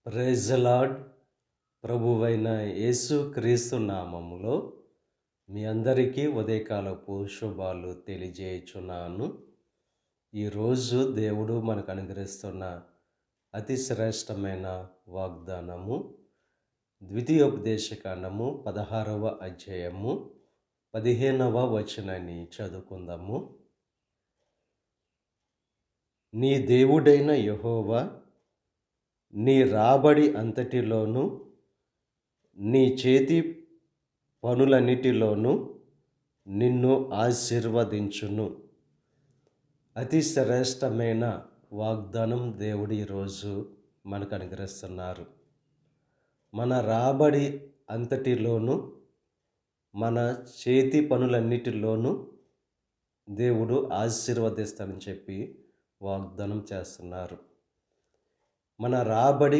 Praise the lord. ప్రభువైన యేసు క్రీస్తు నామములో మీ అందరికీ ఉదయకాలపు శుభాలు తెలియజేయుచున్నాను. ఈరోజు దేవుడు మనకు అనుగ్రహిస్తున్న అతి శ్రేష్టమైన వాగ్దానము ద్వితీయోపదేశకాండము 16వ అధ్యాయము 15వ వచనాన్ని చదువుకుందాము. నీ దేవుడైన యెహోవా నీ రాబడి అంతటిలోనూ నీ చేతి పనులన్నిటిలోనూ నిన్ను ఆశీర్వదించును. అతి శ్రేష్టమైన వాగ్దానం దేవుడు ఈరోజు మనకు అనుగ్రహిస్తున్నారు. మన రాబడి అంతటిలోనూ మన చేతి పనులన్నిటిలోనూ దేవుడు ఆశీర్వదిస్తానని చెప్పి వాగ్దానం చేస్తున్నారు. మన రాబడి